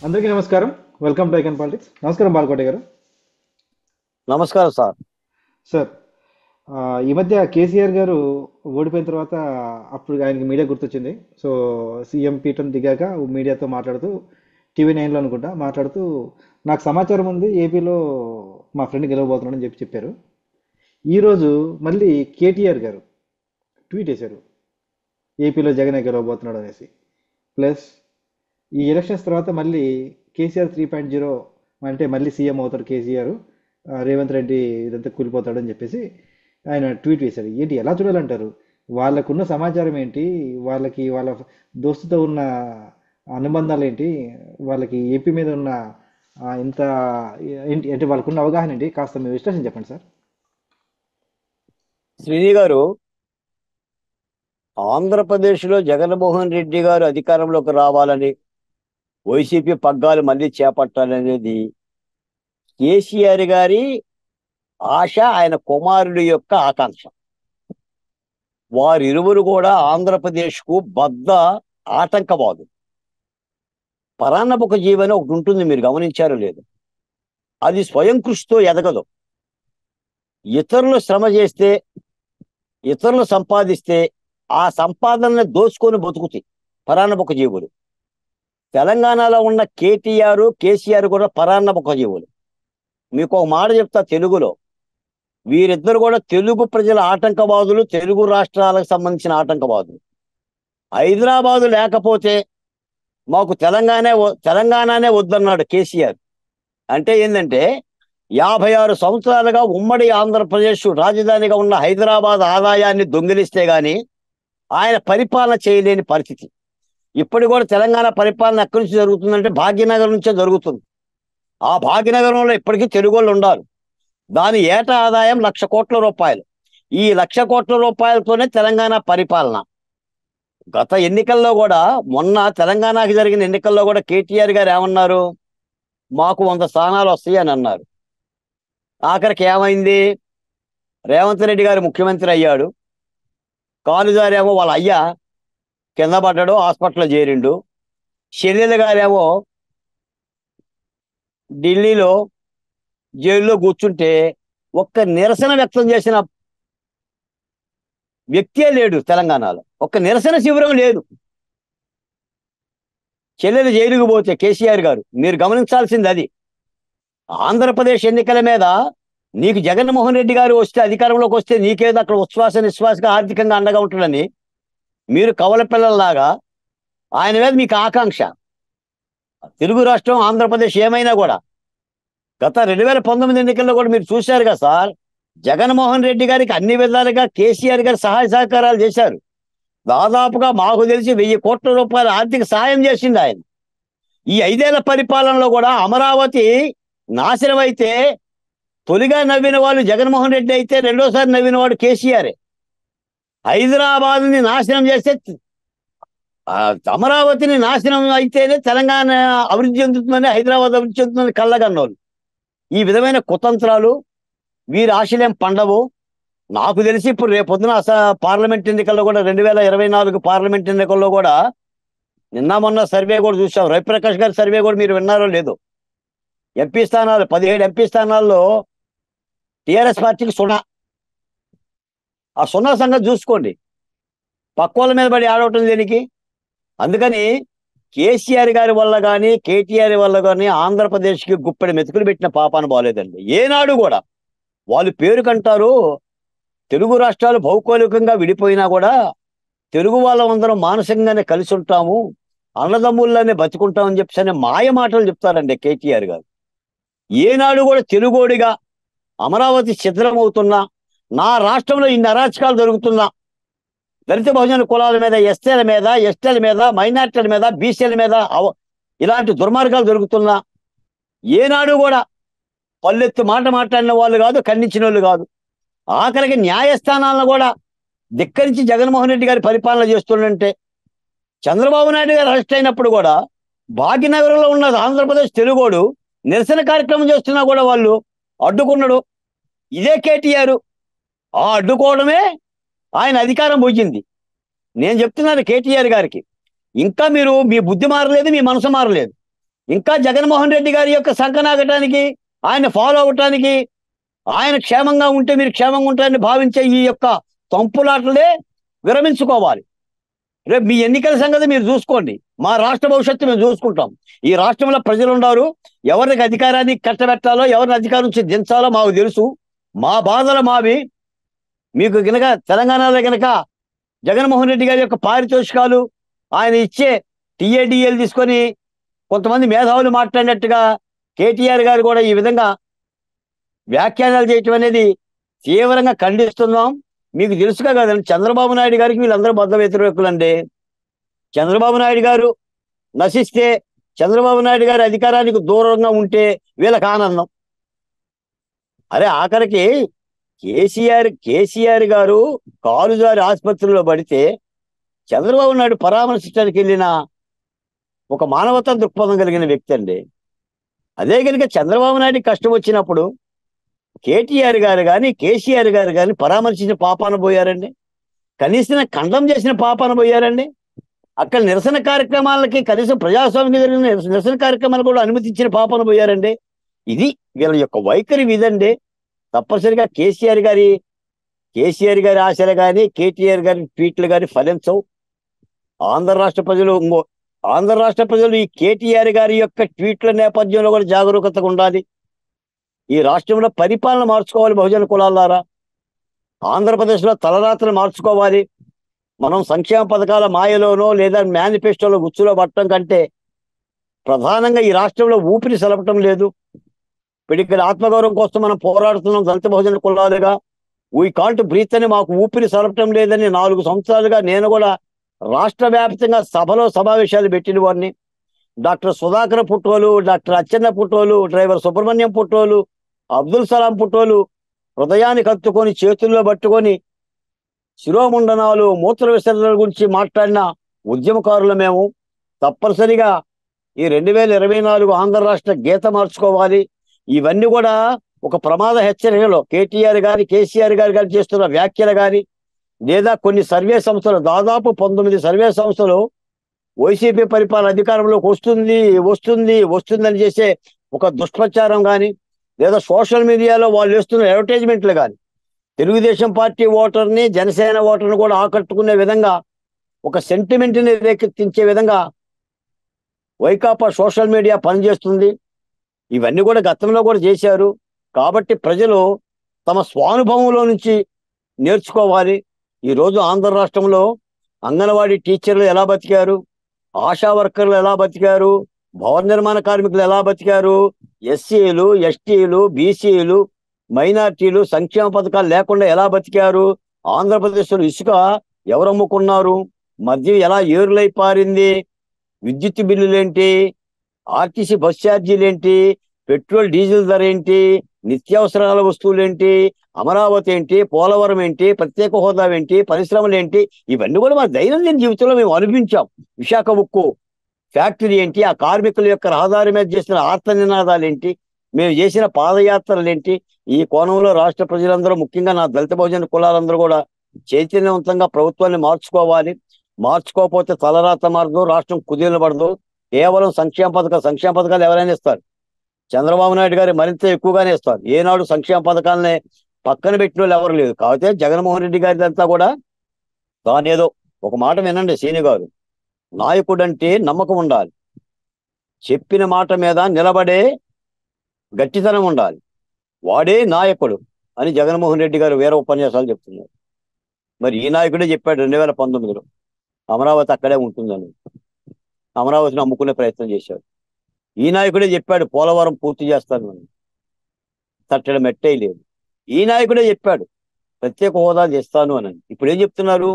అందరికీ నమస్కారం. Welcome to icon politics. నమస్కారం బాలకోట గారు. నమస్కారం సార్. సార్, ఈ మధ్య కేసీఆర్ గారు ఓడిపోయిన తర్వాత అప్పుడు ఆయనకి మీడియా గుర్తొచ్చింది. సో సీఎం పీఠం దిగాక మీడియాతో మాట్లాడుతూ టీవీ నైన్లో అనుకుంటా మాట్లాడుతూ నాకు సమాచారం ఉంది ఏపీలో మా ఫ్రెండ్ గెలవబోతున్నాడని చెప్పారు. ఈరోజు మళ్ళీ కేటీఆర్ గారు ట్వీట్ చేశారు, ఏపీలో జగనే గెలవబోతున్నాడు అనేసి. ప్లస్ ఈ ఎలక్షన్స్ తర్వాత మళ్ళీ కేసీఆర్ 3.0 అంటే మళ్ళీ సీఎం అవుతాడు కేసీఆర్, రేవంత్ రెడ్డి ఇదంతా కూలిపోతాడు అని చెప్పేసి ఆయన ట్వీట్ చేశారు. ఏంటి, ఎలా చూడాలంటారు? వాళ్ళకున్న సమాచారం ఏంటి, వాళ్ళ దోస్తుతో ఉన్న అనుబంధాలు ఏంటి, వాళ్ళకి ఏపీ మీద ఉన్న ఇంత ఏంటి అంటే వాళ్ళకున్న అవగాహన ఏంటి, కాస్త మీ విశ్లేషణ చెప్పండి సార్. శ్రీని గారు, ఆంధ్రప్రదేశ్లో జగన్మోహన్ రెడ్డి గారు అధికారంలోకి రావాలని, వైసీపీ పగ్గాలు మళ్ళీ చేపట్టాలనేది కేసీఆర్ గారి ఆశ, ఆయన కుమారుడి యొక్క ఆకాంక్ష. వారిరువురు కూడా ఆంధ్రప్రదేశ్కు బద్ద ఆటంకవాదు. పరాన్నముఖ జీవని ఒకటి ఉంటుంది, మీరు గమనించారో లేదు. అది స్వయం కృషితో ఎదగదు. ఇతరులు శ్రమ చేస్తే, ఇతరులు సంపాదిస్తే ఆ సంపాదనని దోచుకొని బతుకుతాయి పరాన్నముఖ జీవులు. తెలంగాణలో ఉన్న కేసీఆర్ కూడా పరాన్నముఖ జీవులు. మీకు ఒక మాట చెప్తా తెలుగులో, వీరిద్దరు కూడా తెలుగు ప్రజల ఆటంకవాదులు, తెలుగు రాష్ట్రాలకు సంబంధించిన ఆటంకవాదులు. హైదరాబాదు లేకపోతే మాకు తెలంగాణనే వద్దన్నాడు కేసీఆర్. అంటే ఏంటంటే 56 సంవత్సరాలుగా ఉమ్మడి ఆంధ్రప్రదేశ్ రాజధానిగా ఉన్న హైదరాబాద్ ఆదాయాన్ని దొంగిలిస్తే గాని ఆయన పరిపాలన చేయలేని పరిస్థితి. ఇప్పుడు కూడా తెలంగాణ పరిపాలన ఎక్కడి నుంచి జరుగుతుందంటే భాగ్యనగరం నుంచే జరుగుతుంది. ఆ భాగ్యనగరంలో ఇప్పటికీ తెలుగు వాళ్ళు ఉండాలి. దాని ఏటా ఆదాయం 1,00,000 కోట్ల రూపాయలు. ఈ 1,00,000 కోట్ల రూపాయలతోనే తెలంగాణ పరిపాలన. గత ఎన్నికల్లో కూడా, మొన్న తెలంగాణకి జరిగిన ఎన్నికల్లో కూడా కేటీఆర్ గారు ఏమన్నారు? మాకు 100 స్థానాలు వస్తాయి అని అన్నారు. ఆఖరికి ఏమైంది? రేవంత్ రెడ్డి గారు ముఖ్యమంత్రి అయ్యాడు. కాలుదారేమో వాళ్ళ అయ్యా కింద పడ్డాడు, హాస్పిటల్లో చేరిండు. చెల్లెలు గారేమో ఢిల్లీలో జైల్లో కూర్చుంటే ఒక్క నిరసన వ్యక్తం చేసిన వ్యక్తే లేడు తెలంగాణలో. ఒక్క నిరసన శిబిరం లేదు. చెల్లెలు జైలుకు పోతే కేసీఆర్ గారు, మీరు గమనించాల్సింది అది. ఆంధ్రప్రదేశ్ ఎన్నికల మీద నీకు జగన్మోహన్ రెడ్డి గారు వస్తే, అధికారంలోకి వస్తే నీకేదో అక్కడ ఉచ్ఛ్వాస నిశ్వాసగా ఆర్థికంగా అండగా ఉంటుందని మీరు కవల పిల్లల్లాగా ఆయన మీద మీకు ఆకాంక్ష. తెలుగు రాష్ట్రం ఆంధ్రప్రదేశ్ ఏమైనా కూడా గత 2019 ఎన్నికల్లో కూడా మీరు చూశారు కదా సార్. జగన్మోహన్ రెడ్డి గారికి అన్ని విధాలుగా కేసీఆర్ గారు సహాయ సహకారాలు చేశారు. దాదాపుగా మాకు తెలిసి 1,000 కోట్ల రూపాయల ఆర్థిక సహాయం చేసింది ఆయన. ఈ 5 ఏళ్ల పరిపాలనలో కూడా అమరావతి నాశనం అయితే తొలిగా నవ్విన వాళ్ళు జగన్మోహన్ రెడ్డి అయితే, రెండోసారి నవ్విన వాడు కేసీఆర్. హైదరాబాద్ని నాశనం చేస్తే, అమరావతిని నాశనం అయితేనే తెలంగాణ అభివృద్ధి చెందుతుందని, హైదరాబాద్ అభివృద్ధి చెందుతుందని కళ్ళగన్నోళ్ళు. ఈ విధమైన కుతంత్రాలు వీరి ఆశలేం పండవు. నాకు తెలిసి ఇప్పుడు రేపొద్దున పార్లమెంట్ ఎన్నికల్లో కూడా, 2024 పార్లమెంట్ ఎన్నికల్లో కూడా, నిన్న మొన్న సర్వే కూడా చూసాం, రవిప్రకాష్ గారి సర్వే కూడా మీరు విన్నారో లేదో. ఎంపీ స్థానాలు 17 ఎంపీ స్థానాల్లో టీఆర్ఎస్ పార్టీకి 0. ఆ 0 సంగతి చూసుకోండి. పక్కోళ్ళ మీద పడి ఆడవటం దేనికి? అందుకని కేసీఆర్ గారి వల్ల కానీ, కేటీఆర్ వల్ల కానీ ఆంధ్రప్రదేశ్కి గుప్పెడి మెతుకులు పెట్టిన పాపాన బాలేదండి. ఏనాడు కూడా వాళ్ళు పేరుకంటారు తెలుగు రాష్ట్రాలు భౌగోళికంగా విడిపోయినా కూడా తెలుగు వాళ్ళందరం మానసికంగానే కలిసి ఉంటాము, అన్నదమ్ముల్లానే బతుకుంటామని చెప్పి మాయ మాటలు చెప్తారండి కేటీఆర్ గారు. ఏనాడు కూడా తెలుగోడిగా అమరావతి ఛిద్రమవుతున్నా, నా రాష్ట్రంలో ఇన్ని అరాచకాలు జరుగుతున్నా, దళిత బహుజన కులాల మీద, ఎస్టీల మీద, మైనార్టీల మీద, బీసీల మీద ఇలాంటి దుర్మార్గాలు జరుగుతున్నా ఏనాడు కూడా పల్లెత్తు మాట మాట్లాడిన వాళ్ళు కాదు, ఖండించిన వాళ్ళు కాదు. ఆఖరికి న్యాయస్థానాలను కూడా ధిక్కరించి జగన్మోహన్ రెడ్డి గారి పరిపాలన చేస్తుంటే, చంద్రబాబు నాయుడు గారు అరెస్ట్ అయినప్పుడు కూడా భాగ్యనగరంలో ఉన్న ఆంధ్రప్రదేశ్ తెలుగోడు నిరసన కార్యక్రమం చేస్తున్నా కూడా వాళ్ళు అడ్డుకున్నాడు ఇదే కేటీఆర్. ఆ అడ్డుకోవడమే ఆయన అధికారం పోయింది. నేను చెప్తున్నాను కేటీఆర్ గారికి, ఇంకా మీరు మీ బుద్ధి మారలేదు, మీ మనసు మారలేదు. ఇంకా జగన్మోహన్ రెడ్డి గారి యొక్క సంకనాగటానికి, ఆయన ఫాలో అవటానికి, ఆయన క్షేమంగా ఉంటే మీరు క్షేమంగా ఉంటారని భావించే ఈ యొక్క తంపులాటలే విరమించుకోవాలి. రేపు మీ ఎన్నికల సంగతి మీరు చూసుకోండి, మా రాష్ట్ర భవిష్యత్తు మేము చూసుకుంటాం. ఈ రాష్ట్రంలో ప్రజలు ఉన్నారు, ఎవరికి అధికారాన్ని కట్టబెట్టాలో, ఎవరిని అధికారం నుంచి దించాలో మాకు తెలుసు. మా బాధలు మావి. మీకు గనక తెలంగాణలో గనక జగన్మోహన్ రెడ్డి గారి యొక్క పారితోషికాలు, ఆయన ఇచ్చే టీఏడిఎల్ తీసుకొని కొంతమంది మేధావులు మాట్లాడినట్టుగా కేటీఆర్ గారు కూడా ఈ విధంగా వ్యాఖ్యానాలు చేయటం అనేది తీవ్రంగా ఖండిస్తున్నాం. మీకు తెలుసుగా కదండి, చంద్రబాబు నాయుడు గారికి వీళ్ళందరూ బద్ద వ్యతిరేకులండి. చంద్రబాబు నాయుడు గారు నశిస్తే, చంద్రబాబు నాయుడు గారి అధికారానికి దూరంగా ఉంటే వీళ్ళకి ఆనందం. అరే ఆఖరికి కేసీఆర్ గారు కాలుజారి ఆసుపత్రిలో పడితే చంద్రబాబు నాయుడు పరామర్శించడానికి వెళ్ళిన ఒక మానవతా దృక్పథం కలిగిన వ్యక్తి అండి. అదే కనుక చంద్రబాబు నాయుడు కష్టం వచ్చినప్పుడు కేటీఆర్ గారు కానీ కేసీఆర్ గారు కానీ పరామర్శించిన పాపాన పోయారండి. కనీసం ఖండం చేసిన పాపాన పోయారండి. అక్కడ నిరసన కార్యక్రమాలకి, కనీసం ప్రజాస్వామ్యం జరిగిన నిరసన కార్యక్రమాలు కూడా అనుమతించిన పాపాన పోయారండి. ఇది వీళ్ళ యొక్క వైఖరి ఇదండి. తప్పనిసరిగా కేసీఆర్ గారి ఆశలు కానీ, కేటీఆర్ గారి ట్వీట్లు కానీ ఫలించవు. ఆంధ్ర రాష్ట్ర ప్రజలు ఈ కేటీఆర్ గారి యొక్క ట్వీట్ల నేపథ్యంలో కూడా జాగరూకతగా ఉండాలి. ఈ రాష్ట్రంలో పరిపాలన మార్చుకోవాలి. బహుజన కులాలారా, ఆంధ్రప్రదేశ్లో తలరాత్రులు మార్చుకోవాలి. మనం సంక్షేమ పథకాల మాయలోనో లేదా మేనిఫెస్టోలో గుచ్చులో పట్టడం కంటే ప్రధానంగా ఈ రాష్ట్రంలో ఊపిరి సలపటం లేదు. ఇప్పుడు ఇక్కడ ఆత్మగౌరవం కోసం మనం పోరాడుతున్నాం దళిత బహుజన కులాలుగా. వీ కాంట్ బ్రీత్ అని మాకు ఊపిరి సలపటం లేదని 4 సంవత్సరాలుగా నేను కూడా రాష్ట్ర వ్యాప్తంగా సమావేశాలు పెట్టిన వారిని. డాక్టర్ సుధాకర్ పుట్టోలు, డాక్టర్ అచ్చెన్న పుట్టోలు, డ్రైవర్ సుబ్రహ్మణ్యం పుట్టోలు, అబ్దుల్ సలాం పుట్టోలు హృదయానికి హత్తుకొని చేతుల్లో పట్టుకొని శిరోముండనాలు, మూత్ర విసర్జనల గురించి మాట్లాడిన ఉద్యమకారులు మేము. తప్పనిసరిగా ఈ 2024 ఆంధ్ర రాష్ట్ర గీత మార్చుకోవాలి. ఇవన్నీ కూడా ఒక ప్రమాద హెచ్చరికలో కేటీఆర్ గారి, కేసీఆర్ గారు చేస్తున్న వ్యాఖ్యలు కానీ, లేదా కొన్ని సర్వే సంస్థలు, దాదాపు 19 సర్వే సంస్థలు వైసీపీ పరిపాలన అధికారంలోకి వస్తుందని చేసే ఒక దుష్ప్రచారం కానీ, లేదా సోషల్ మీడియాలో వాళ్ళు వేస్తున్న అడ్వర్టైజ్మెంట్లు కానీ తెలుగుదేశం పార్టీ ఓటర్ని, జనసేన ఓటర్ని కూడా ఆకట్టుకునే విధంగా, ఒక సెంటిమెంట్ని రేకెత్తించే విధంగా వైకాపా సోషల్ మీడియా పనిచేస్తుంది. ఇవన్నీ కూడా గతంలో కూడా చేశారు. కాబట్టి ప్రజలు తమ స్వానుభవంలో నుంచి నేర్చుకోవాలి. ఈరోజు ఆంధ్ర రాష్ట్రంలో అంగన్వాడీ టీచర్లు ఎలా బతికారు, ఆశా వర్కర్లు ఎలా బతికారు, భవన నిర్మాణ కార్మికులు ఎలా బతికారు, ఎస్సీలు, ఎస్టీలు, బీసీలు, మైనార్టీలు సంక్షేమ పథకాలు లేకుండా ఎలా బతికారు, ఆంధ్రప్రదేశ్లో ఇసుక ఎవరు అమ్ముకున్నారు, మద్యం ఎలా ఏరులై పారింది, విద్యుత్ బిల్లులేంటి, ఆర్టీసీ బస్ ఛార్జీలేంటి, పెట్రోల్ డీజిల్ ధర ఏంటి, నిత్యావసరాల వస్తువులేంటి, అమరావతి ఏంటి, పోలవరం ఏంటి, ప్రత్యేక హోదా ఏంటి, పరిశ్రమలు ఏంటి, ఇవన్నీ కూడా మా దైనందిన జీవితంలో మేము అనిపించాం. విశాఖ ఉక్కు ఫ్యాక్టరీ ఏంటి, ఆ కార్మికుల యొక్క రహదారి మీద చేసిన ఆర్త నినాదాలు ఏంటి, మేము చేసిన పాదయాత్రలు ఏంటి. ఈ కోణంలో రాష్ట్ర ప్రజలందరూ, ముఖ్యంగా నా దళిత బహుజన కులాలందరూ కూడా చైతన్యవంతంగా ప్రభుత్వాన్ని మార్చుకోవాలి. మార్చుకోకపోతే తలరాత మారదు, రాష్ట్రం కుదేలు పడదు. కేవలం సంక్షేమ పథకాలు ఎవరైనా ఇస్తారు. చంద్రబాబు నాయుడు గారు మరింత ఎక్కువగానే ఇస్తారు. ఏనాడు సంక్షేమ పథకాలనే పక్కన పెట్టిన వాళ్ళు ఎవరు లేదు. కాకపోతే జగన్మోహన్ రెడ్డి గారి అంతా కూడా దానేదో ఒక మాట వినండి శ్రీని గారు, నాయకుడంటే నమ్మకం ఉండాలి, చెప్పిన మాట మీద నిలబడే గట్టితనం ఉండాలి, వాడే నాయకుడు అని జగన్మోహన్ రెడ్డి గారు వేరే ఉపన్యాసాలు చెప్తున్నారు. మరి ఈ నాయకుడే చెప్పాడు 2019లో అమరావతి అక్కడే ఉంటుందని. అమరావతిని అమ్ముకునే ప్రయత్నం చేశాడు. ఈ నాయకుడే చెప్పాడు పోలవరం పూర్తి చేస్తాను అని. తట్టడం మెట్టే లేదు. ఈ నాయకుడే చెప్పాడు ప్రత్యేక హోదా చేస్తాను అని. ఇప్పుడు ఏం చెప్తున్నారు?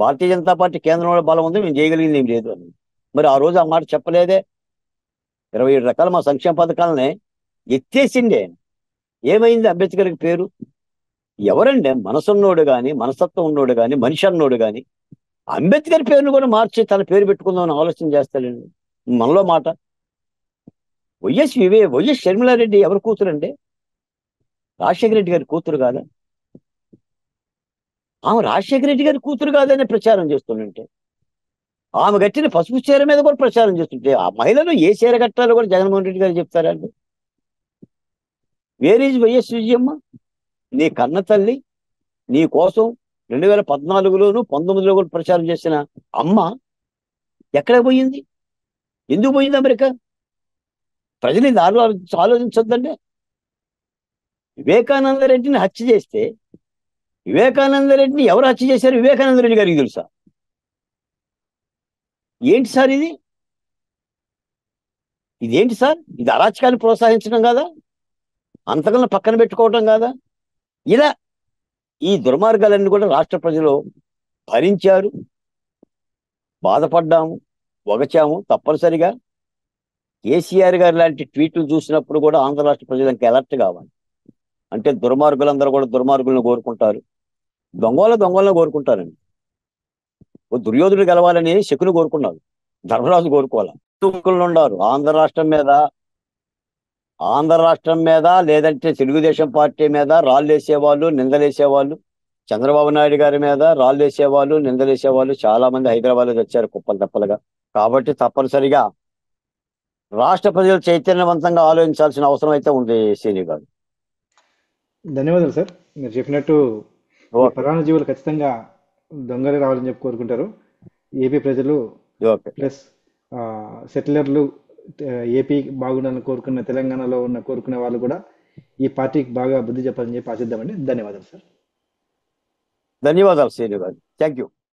భారతీయ జనతా పార్టీ కేంద్రంలో బలం ఉంది, మేము చేయగలిగింది ఏం లేదు అని. మరి ఆ రోజు ఆ మాట చెప్పలేదే. 27 రకాల మా సంక్షేమ పథకాలనే ఎత్తేసిండే. ఏమైంది అంబేద్కర్కి పేరు? ఎవరండి మనసున్నోడు కానీ, మనస్తత్వం ఉన్నోడు కానీ, మనిషి అన్నోడు కానీ అంబేద్కర్ పేరును కూడా మార్చి తన పేరు పెట్టుకుందామని ఆలోచన చేస్తాడండి. మనలో మాట. వైఎస్ షర్మిలారెడ్డి ఎవరి కూతురండి? రాజశేఖర రెడ్డి గారి కూతురు కాదా? ఆమె రాజశేఖర రెడ్డి గారి కూతురు కాదనే ప్రచారం చేస్తుందంటే ఆమె కట్టిన పసుపు చీర మీద కూడా ప్రచారం చేస్తుంటే ఆ మహిళలు ఏ చీర కట్టాలో కూడా జగన్మోహన్ రెడ్డి గారు చెప్తారండి. Where is YS Vijayamma? నీ కన్న తల్లి నీ కోసం 2014లోను 19లో కూడా ప్రచారం చేసిన అమ్మ ఎక్కడ పోయింది? ఎందుకు పోయింది అమెరికా? ప్రజలు ఇది ఆలోచించొద్దండి. వివేకానంద రెడ్డిని హత్య చేస్తే వివేకానంద రెడ్డిని ఎవరు హత్య చేశారు? వివేకానంద రెడ్డి గారికి తెలుసా? ఏంటి సార్ ఇది? ఇదేంటి సార్? ఇది అరాచకాన్ని ప్రోత్సహించడం కాదా? అంతకన్నా పక్కన పెట్టుకోవటం కాదా? ఇలా ఈ దుర్మార్గాలన్నీ కూడా రాష్ట్ర ప్రజలు భరించారు, బాధపడ్డాము, ఒగచాము. తప్పనిసరిగా కేసీఆర్ గారు లాంటి ట్వీట్లు చూసినప్పుడు కూడా ఆంధ్ర రాష్ట్ర ప్రజలు ఇంకా అలర్ట్ కావాలి. అంటే దుర్మార్గులందరూ కూడా దుర్మార్గులను కోరుకుంటారు, దొంగలను కోరుకుంటారండి. ఓ దుర్యోధుడు గెలవాలని శకుని కోరుకున్నారు, ధర్మరాజు కోరుకోవాలి. ఉన్నారు ఆంధ్ర రాష్ట్రం మీద లేదంటే తెలుగుదేశం పార్టీ మీద రాళ్ళేసేవాళ్ళు, నిందలేసేవాళ్ళు, చంద్రబాబు నాయుడు గారి మీద రాళ్ళేసేవాళ్ళు, నిందలేసేవాళ్ళు చాలా మంది హైదరాబాద్లో వచ్చారు కుప్పలు తప్పలుగా. కాబట్టి తప్పనిసరిగా రాష్ట్ర ప్రజలు చైతన్యవంతంగా ఆలోచించాల్సిన అవసరం అయితే ఉంది శ్రీని గారు. ధన్యవాదాలు సార్. మీరు చెప్పినట్టు ఈ ఓకే, పరాన్నజీవులు ఖచ్చితంగా దొంగలు రావాలని చెప్పి కోరుకుంటారు. ఏపీ ప్రజలు ఓకే. ప్లస్ సెటిలర్లు, ఏపీ బాగుండాలని కోరుకున్న, తెలంగాణలో ఉన్న కోరుకునే వాళ్ళు కూడా ఈ పార్టీకి బాగా బుద్ధి చెప్పాలని చెప్పి ఆశిద్దామండి. ధన్యవాదాలు సార్. ధన్యవాదాలు శ్రీని గారు. Thank you.